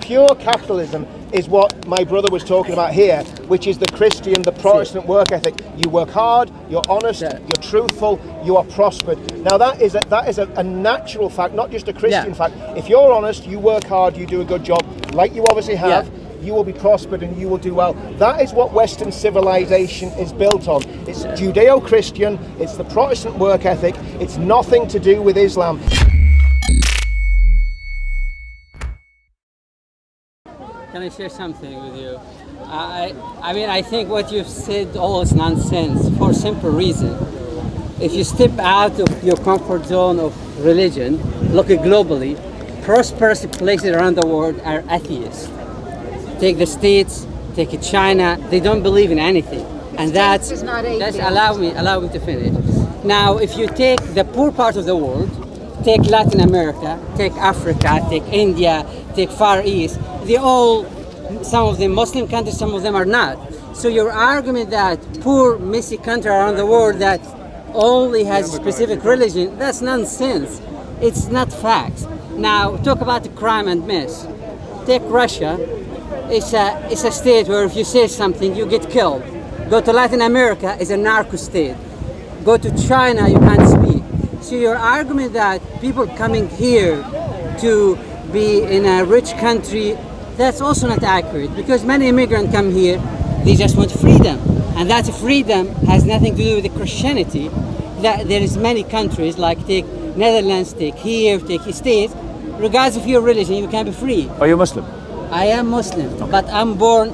pure capitalism is what my brother was talking about here, which is the Christian, the Protestant work ethic. You work hard, you're honest, you're truthful, you are prospered. Now that is a natural fact, not just a Christian fact. If you're honest, you work hard, you do a good job, like you obviously have, you will be prospered and you will do well. That is what Western civilization is built on. It's Judeo-Christian, it's the Protestant work ethic, it's nothing to do with Islam. Can I share something with you? I mean, I think what you've said all is nonsense for a simple reason. If you step out of your comfort zone of religion, look globally, prosperous places around the world are atheists. Take the States, take China, they don't believe in anything. And that's allow me to finish. Now, if you take the poor part of the world, take Latin America, take Africa, take India, take Far East, some of them Muslim countries, some of them are not. So your argument that poor, messy country around the world that only has specific religion, that's nonsense. It's not facts. Now, talk about the crime and mess. Take Russia. It's a state where if you say something, you get killed. Go to Latin America, it's a narco state. Go to China, you can't speak. So your argument that people coming here to be in a rich country, that's also not accurate, because many immigrants come here, they just want freedom. And that freedom has nothing to do with the Christianity. There is many countries, like take Netherlands, take here, take states, regardless of your religion, you can be free. Are you Muslim? I am Muslim, but I'm born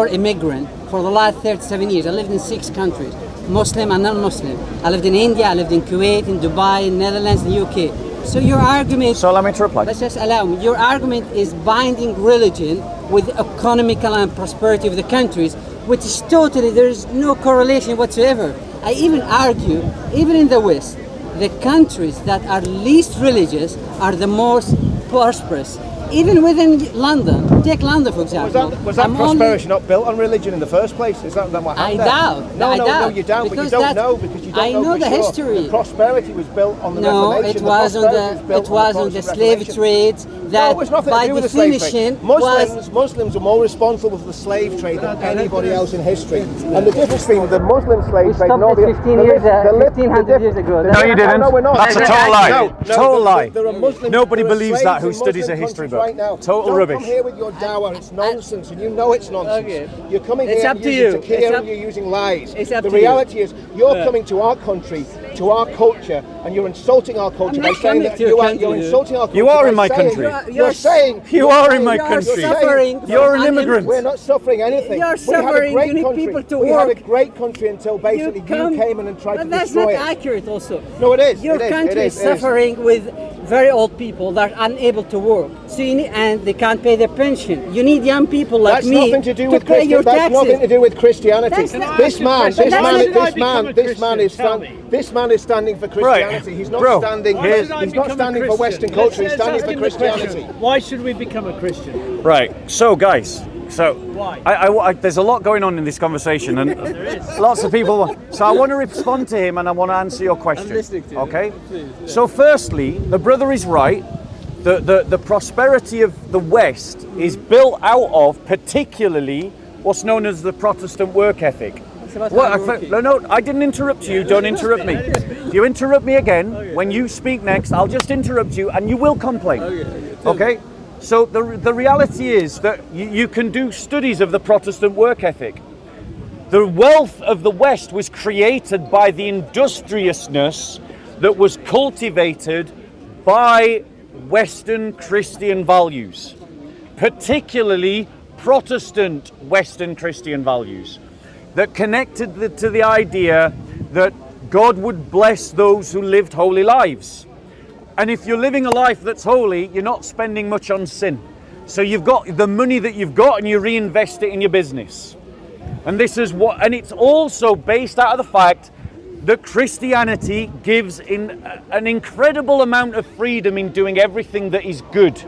immigrant for the last 37 years. I lived in 6 countries, Muslim and non-Muslim. I lived in India, I lived in Kuwait, in Dubai, in Netherlands, in UK. So your argument... So allow me to reply. Let's just allow me. Your argument is binding religion with economical and prosperity of the countries, which is totally, there is no correlation whatsoever. I even argue, even in the West, the countries that are least religious are the most prosperous. Even within London, take London for example. Was that prosperity not built on religion in the first place? Is that what happened? I doubt. No, you doubt, but you don't know because you don't know for the sure. history. The prosperity was built on the No, Reformation. it was on the slave trades that by definition Muslims are more responsible for the slave trade than anybody else in history. And the difference between the Muslim slave trade and all the 1500 years ago. No, you didn't. No, we're not. That's a total lie. Total lie. There are Muslims, Nobody there are believes slaves that who in studies Muslim a history countries book. Right now. Total Don't rubbish. Come here with your dawah. It's nonsense, and you know it's nonsense. Okay. You're coming It's here up and to using you. takfir and you're using lies. It's up the to reality is, you're coming to our country, to our culture, and you're insulting our culture by saying that you're insulting our culture. You are in my country. You're saying You are in my country. You're an immigrant. We're not suffering anything. You're suffering. You need people to We work. had a great country until basically you came in and tried to destroy it. That's not accurate also. No, it is. Your country is suffering with very old people that are unable to work. So and they can't pay their pension. You need young people like that's me nothing to do to with pay your taxes. That's nothing to do with Christianity. This man is standing for Christianity. Right. He's not standing. He's not standing for Western culture. He's standing for Christianity. Why should we become a Christian? Right. So, guys. So, why? there's a lot going on in this conversation, and lots of people. So, I want to respond to him, and I want to answer your question. I'm listening to you. Okay. So, firstly, the brother is right. The prosperity of the West is built out of, particularly, what's known as the Protestant work ethic. No, I didn't interrupt you. Don't interrupt me. If you interrupt me again, when you speak next, I'll just interrupt you, and you will complain. Okay. So the reality is that you can do studies of the Protestant work ethic. The wealth of the West was created by the industriousness that was cultivated by Western Christian values, particularly Protestant Western Christian values, that connected to the idea that God would bless those who lived holy lives. And if you're living a life that's holy, you're not spending much on sin. So you've got the money that you've got and you reinvest it in your business. And it's also based out of the fact that Christianity gives an incredible amount of freedom in doing everything that is good.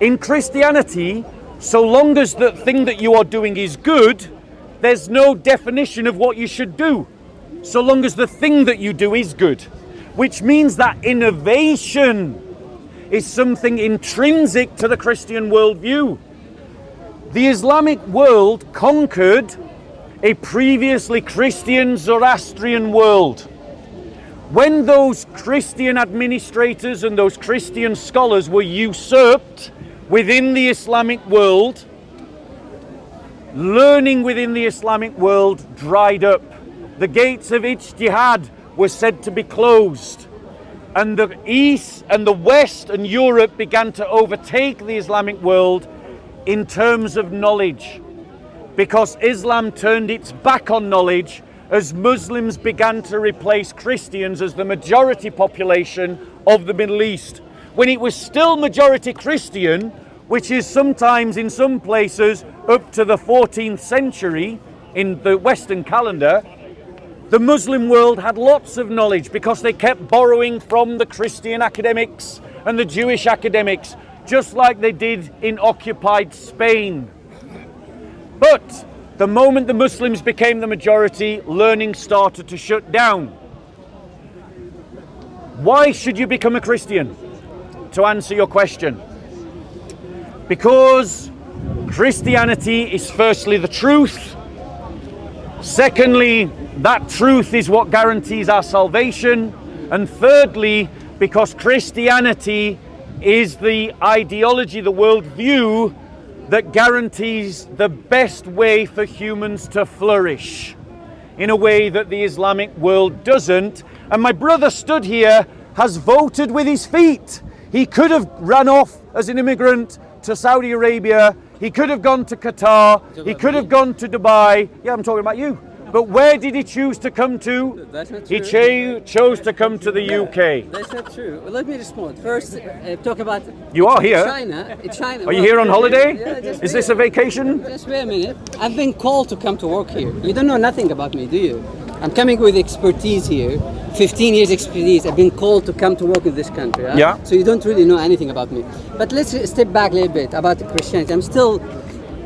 In Christianity, so long as the thing that you are doing is good, there's no definition of what you should do, so long as the thing that you do is good. Which means that innovation is something intrinsic to the Christian worldview. The Islamic world conquered a previously Christian Zoroastrian world. When those Christian administrators and those Christian scholars were usurped within the Islamic world, learning within the Islamic world dried up. The gates of Ijtihad were said to be closed. And the East and the West and Europe began to overtake the Islamic world in terms of knowledge, because Islam turned its back on knowledge as Muslims began to replace Christians as the majority population of the Middle East. When it was still majority Christian, which is sometimes in some places up to the 14th century in the Western calendar, the Muslim world had lots of knowledge because they kept borrowing from the Christian academics and the Jewish academics, just like they did in occupied Spain. But the moment the Muslims became the majority, learning started to shut down. Why should you become a Christian? To answer your question. Because Christianity is firstly the truth. Secondly, that truth is what guarantees our salvation. And thirdly, because Christianity is the ideology, the worldview that guarantees the best way for humans to flourish in a way that the Islamic world doesn't. And my brother stood here, has voted with his feet. He could have run off as an immigrant to Saudi Arabia. He could have gone to Qatar. He could have gone to Dubai. Yeah, I'm talking about you. But where did he choose to come to? That's not true. He chose to come to the UK. That's not true. Well, let me respond. First, talk about You are here. China. China. Are you here on holiday? Yeah, Is this a vacation? Just wait a minute. I've been called to come to work here. You don't know nothing about me, do you? I'm coming with expertise here. 15 years expertise. I've been called to come to work in this country. Huh? Yeah. So you don't really know anything about me. But let's step back a little bit about Christianity. I'm still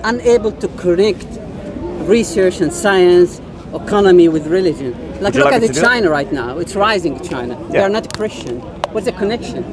unable to connect research and science, economy with religion. Like, look at China right now. It's rising, China. They are not Christian. What's the connection?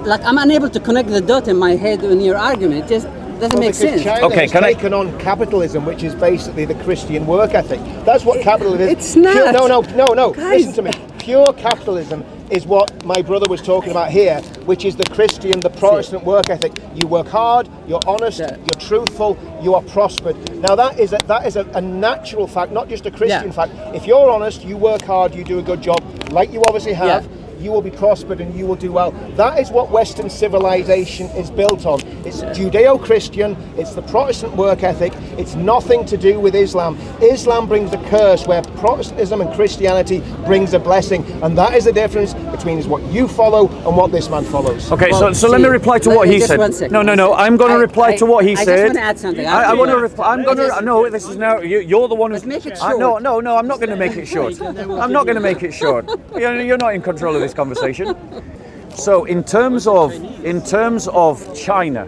Like, I'm unable to connect the dot in my head in your argument. It just doesn't make sense. China Okay, has taken on capitalism, which is basically the Christian work ethic. That's what capitalism is. It's not. No. Guys. Listen to me. Pure capitalism is what my brother was talking about here, which is the Christian, the Protestant work ethic. You work hard, you're honest, you're truthful, you are prospered. Now that is a natural fact, not just a Christian fact. If you're honest, you work hard, you do a good job, like you obviously have, you will be prospered and you will do well. That is what Western civilization is built on. It's Judeo-Christian, it's the Protestant work ethic, it's nothing to do with Islam. Islam brings the curse, where Protestantism and Christianity brings a blessing, and that is the difference between what you follow and what this man follows. Okay, Well, so let me reply to what he just said. 1 second. No, I'm going to reply to what he said. I just want to add something. I want to reply. I'm going to. No, this is now. You're the one who's. But make it short. No, I'm not going to make it short. I'm not going to make it short. You're not in control of this conversation. So, in terms of China,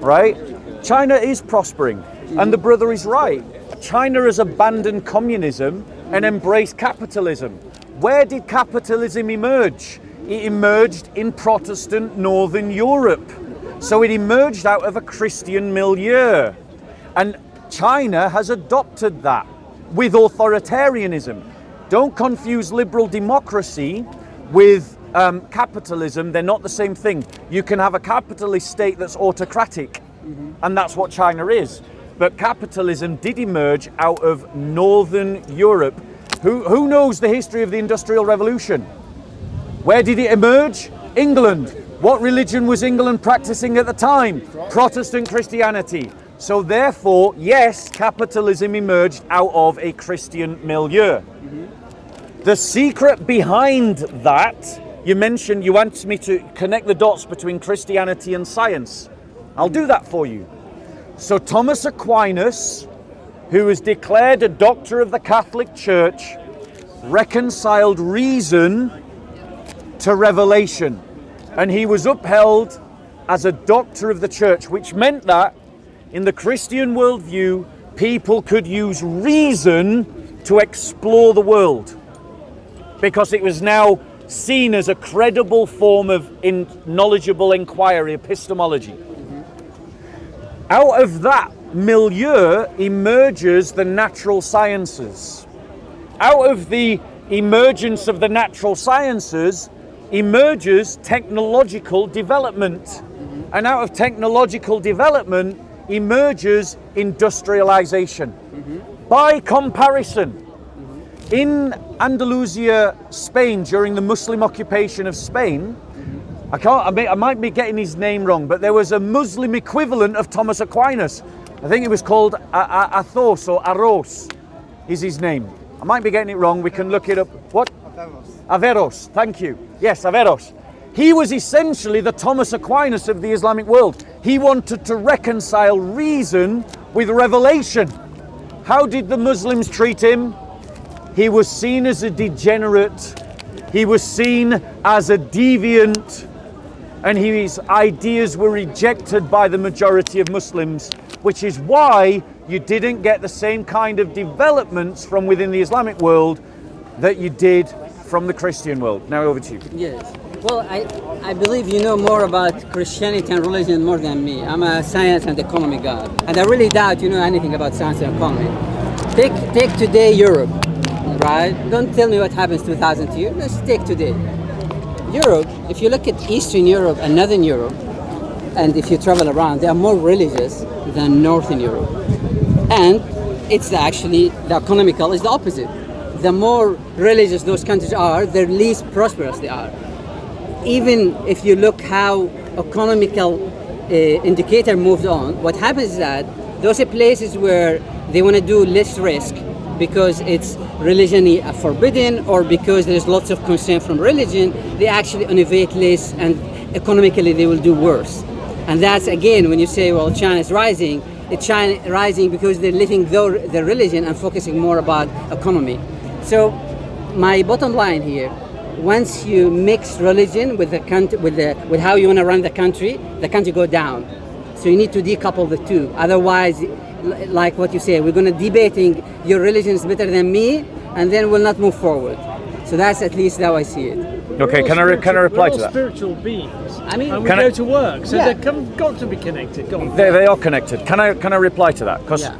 right? China is prospering, and the brother is right. China has abandoned communism and embraced capitalism. Where did capitalism emerge? It emerged in Protestant Northern Europe. So it emerged out of a Christian milieu. And China has adopted that with authoritarianism. Don't confuse liberal democracy with capitalism. They're not the same thing. You can have a capitalist state that's autocratic, and that's what China is. But capitalism did emerge out of Northern Europe. Who knows the history of the Industrial Revolution? Where did it emerge? England. What religion was England practicing at the time? Protestant Christianity. So therefore, yes, capitalism emerged out of a Christian milieu. The secret behind that, you want me to connect the dots between Christianity and science. I'll do that for you. So Thomas Aquinas, who was declared a doctor of the Catholic Church, reconciled reason to revelation. And he was upheld as a doctor of the church, which meant that in the Christian worldview, people could use reason to explore the world. Because it was now seen as a credible form of knowledgeable inquiry, epistemology. Out of that milieu emerges the natural sciences. Out of the emergence of the natural sciences emerges technological development. And out of technological development emerges industrialization. By comparison, in Andalusia, Spain, during the Muslim occupation of Spain, I might be getting his name wrong, but there was a Muslim equivalent of Thomas Aquinas. I think it was called Athos or Aros is his name. I might be getting it wrong, we can look it up. What? Averroes, thank you. Yes, Averroes. He was essentially the Thomas Aquinas of the Islamic world. He wanted to reconcile reason with revelation. How did the Muslims treat him? He was seen as a degenerate. He was seen as a deviant. And his ideas were rejected by the majority of Muslims, which is why you didn't get the same kind of developments from within the Islamic world that you did from the Christian world. Now over to you. Yes. Well, I believe you know more about Christianity and religion more than me. I'm a science and economy guy. And I really doubt you know anything about science and economy. Take today Europe, right? Don't tell me what happens 2,000 years. Let's take today. Europe, if you look at Eastern Europe and Northern Europe, and if you travel around, they are more religious than Northern Europe. And it's actually, the economical is the opposite. The more religious those countries are, the least prosperous they are. Even if you look how economical indicator moved on, what happens is that those are places where they want to do less risk because it's religiously forbidden or because there's lots of concern from religion, they actually innovate less and economically they will do worse. And that's again, when you say, well, China is rising, it's China rising because they're leaving their religion and focusing more about economy. So my bottom line here, once you mix religion with the country, with how you want to run the country go down. So you need to decouple the two. Otherwise, like what you say, we're going to debating your religion is better than me, and then we'll not move forward. So that's at least how I see it. Okay, can I reply to that? We're all spiritual beings. I mean, and we Can go I- to work, so Yeah. they've got to be connected. Go on. They are connected. Can I reply to that? Because, Yeah.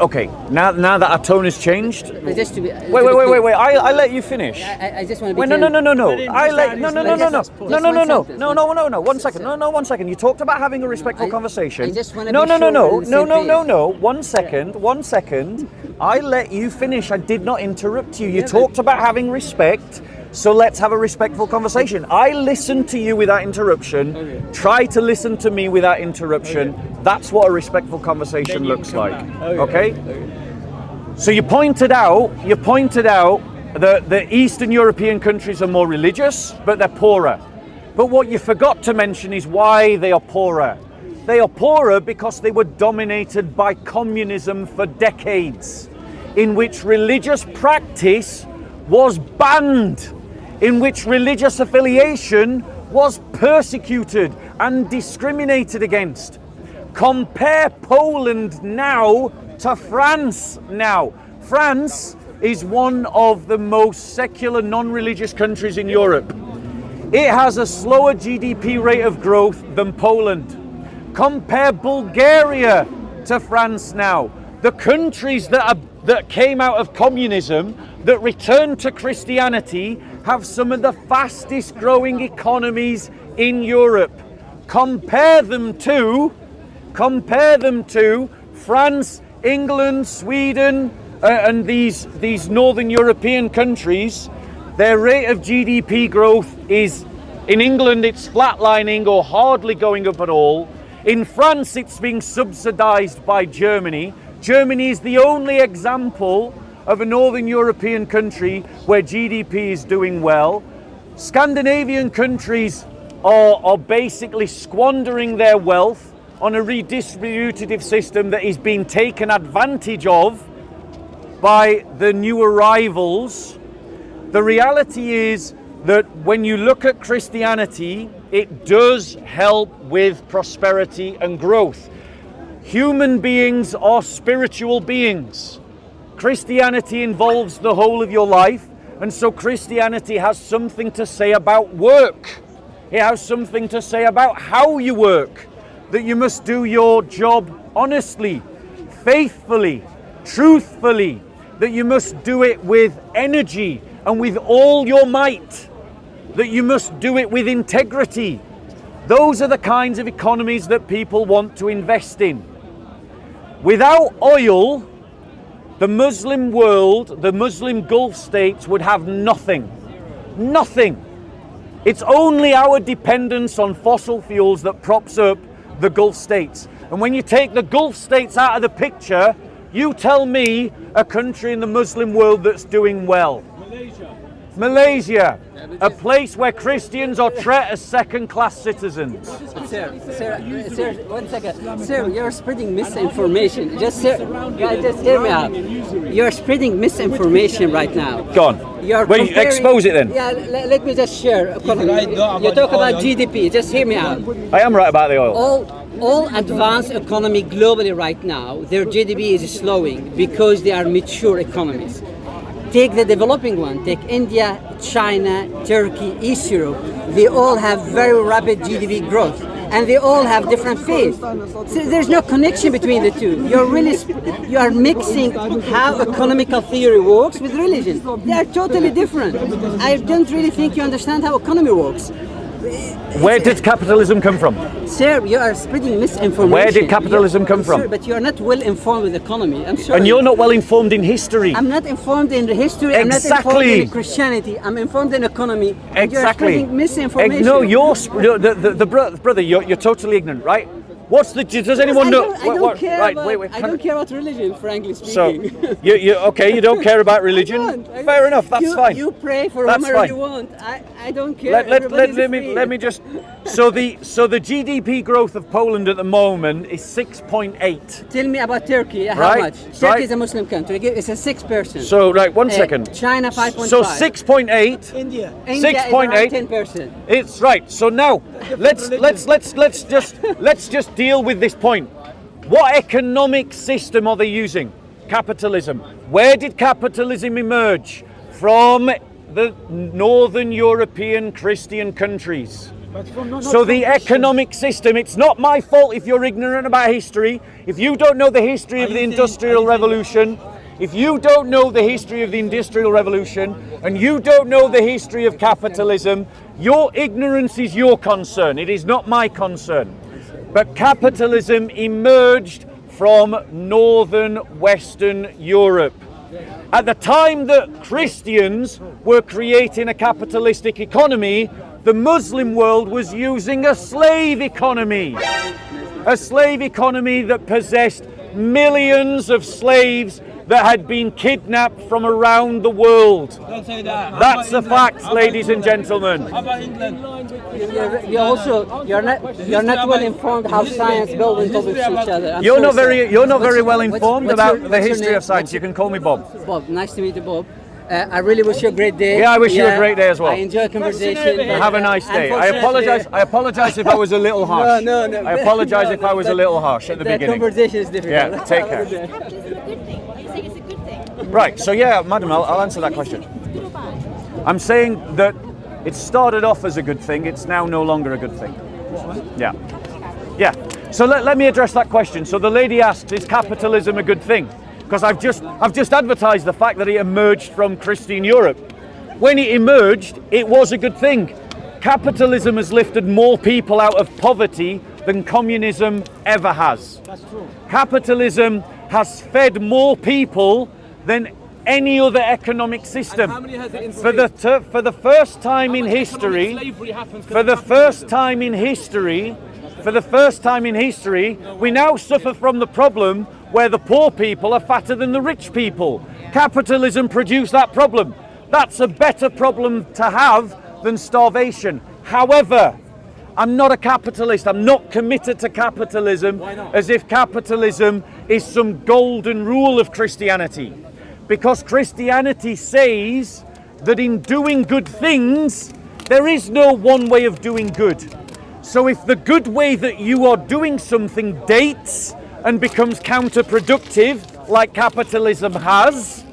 okay, now that our tone has changed. But just to be, Wait. I let you finish. I just want to be Wait, no. clear. But in I just let that no. is No. just one sentence. No. 1 second. No. 1 second. You talked about having a respectful I conversation. just wanna No. be sure we're on the same page. No. 1 second. 1 second. I let you finish. I did not interrupt you. You Yeah, talked about having respect. So let's have a respectful conversation. I listened to you without interruption. Okay. Try to listen to me without interruption. That's what a respectful conversation Then you looks can come like. back. Okay? So you pointed out that the Eastern European countries are more religious, but they're poorer. But what you forgot to mention is why they are poorer. They are poorer because they were dominated by communism for decades, in which religious practice was banned, in which religious affiliation was persecuted and discriminated against. Compare Poland now to France now. France is one of the most secular, non-religious countries in Europe. It has a slower GDP rate of growth than Poland. Compare Bulgaria to France now. The countries that came out of communism, that returned to Christianity, have some of the fastest growing economies in Europe. Compare them to France, England, Sweden, and these northern European countries. Their rate of GDP growth is, in England, it's flatlining or hardly going up at all. In France, it's being subsidized by Germany. Germany is the only example of a northern European country where GDP is doing well. Scandinavian countries are basically squandering their wealth on a redistributive system that is being taken advantage of by the new arrivals. The reality is that when you look at Christianity, it does help with prosperity and growth. Human beings are spiritual beings. Christianity involves the whole of your life, And so Christianity has something to say about work. It has something to say about how you work, that you must do your job honestly, faithfully, truthfully, that you must do it with energy and with all your might, that you must do it with integrity. Those are the kinds of economies that people want to invest in. Without oil, the Muslim world, the Muslim Gulf states would have nothing. Nothing. It's only our dependence on fossil fuels that props up the Gulf states. And when you take the Gulf states out of the picture, you tell me a country in the Muslim world that's doing well. Malaysia, a place where Christians are treated as second-class citizens. Sir, 1 second. Sir, you're spreading misinformation. Just hear me out. You're spreading misinformation right now. Go on. Wait, expose it then. Yeah, let me just share. You talk about GDP. Just hear me out. I am right about the oil. All advanced economy globally right now, their GDP is slowing because they are mature economies. Take the developing one, take India, China, Turkey, East Europe. They all have very rapid GDP growth and they all have different faiths. So there's no connection between the two. You are mixing how economical theory works with religion. They are totally different. I don't really think you understand how economy works. Where did capitalism come from? Sir, you are spreading misinformation. Where did capitalism come from? Sir, but you are not well informed with economy. I'm sorry. And you're not well informed in history. I'm not informed in the history. Exactly. I'm not informed in Christianity. I'm informed in economy. And you're Exactly. spreading misinformation. No, brother, you're totally ignorant, right? Does anyone know? I don't care Right, about, wait. I don't care about religion, frankly speaking. So, you don't care about religion? Fair enough, that's fine. You pray for That's whomever fine. you want. I don't care. Let me just. So the GDP growth of Poland at the moment is 6.8. Tell me about Turkey. How Right, much? right. Turkey is a Muslim country. It's a 6%. So right, 1 second. China 5.5. So 6.8. India. India is 6.8. around 10%. It's right. So now let's just deal with this point. What economic system are they using? Capitalism. Where did capitalism emerge? From the Northern European Christian countries. So the economic system, it's not my fault if you're ignorant about history. If you don't know the history of the Industrial Revolution, if you don't know the history of the Industrial Revolution, and you don't know the history of capitalism, your ignorance is your concern. It is not my concern. But capitalism emerged from Northern Western Europe. At the time that Christians were creating a capitalistic economy, the Muslim world was using a slave economy that possessed millions of slaves that had been kidnapped from around the world. Don't say that. That's a fact, ladies and gentlemen. How about England? You're not well informed how science builds on top of each other. You're not very well informed about the history of science. You can call me Bob. Bob, nice to meet you, Bob. I really wish you a great day. Yeah, I wish you a great day as well. I enjoy conversation. Have a nice day. I apologize if I was a little harsh. No. I apologize if I was a little harsh at the beginning. Conversation is difficult. Yeah, take care. Capitalism is a good thing. Are you saying it's a good thing? Right, so yeah, madam, I'll answer that question. Good or bad? I'm saying that it started off as a good thing, it's now no longer a good thing. Yeah. Yeah. So let me address that question. So the lady asked, is capitalism a good thing? Because I've just advertised the fact that it emerged from Christian Europe. When it emerged, it was a good thing. Capitalism has lifted more people out of poverty than communism ever has. That's true. Capitalism has fed more people than any other economic system. How many has it For the first time in history, slavery happens? for the first time in history, we now suffer from the problem where the poor people are fatter than the rich people. Capitalism produced that problem. That's a better problem to have than starvation. However, I'm not a capitalist. I'm not committed to capitalism as if capitalism is some golden rule of Christianity. Because Christianity says that in doing good things, there is no one way of doing good. So if the good way that you are doing something dates and becomes counterproductive, like capitalism has,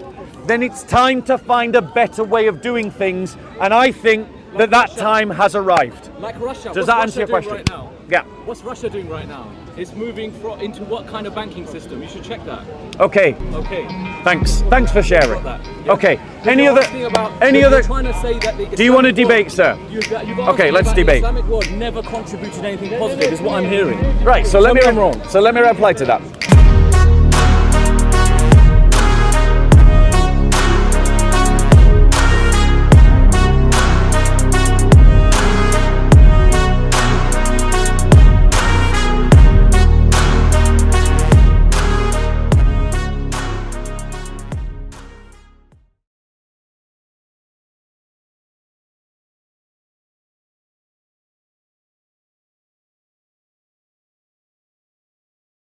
then it's time to find a better way of doing things, and I think that time has arrived. Like Russia. Does that answer your question? Right now? Yeah. What's Russia doing right now? It's moving into what kind of banking system? You should check that. Okay. Okay. Thanks for sharing. Got that. Yeah. Okay. You're Any other? asking about- Any you're other? trying to say that the Do you want to Islamic debate, world- sir? You've Okay, asked let's about the debate. Islamic world never contributed anything positive, is what I'm hearing. Right. So let me Tell me I'm wrong. So let me reply to that.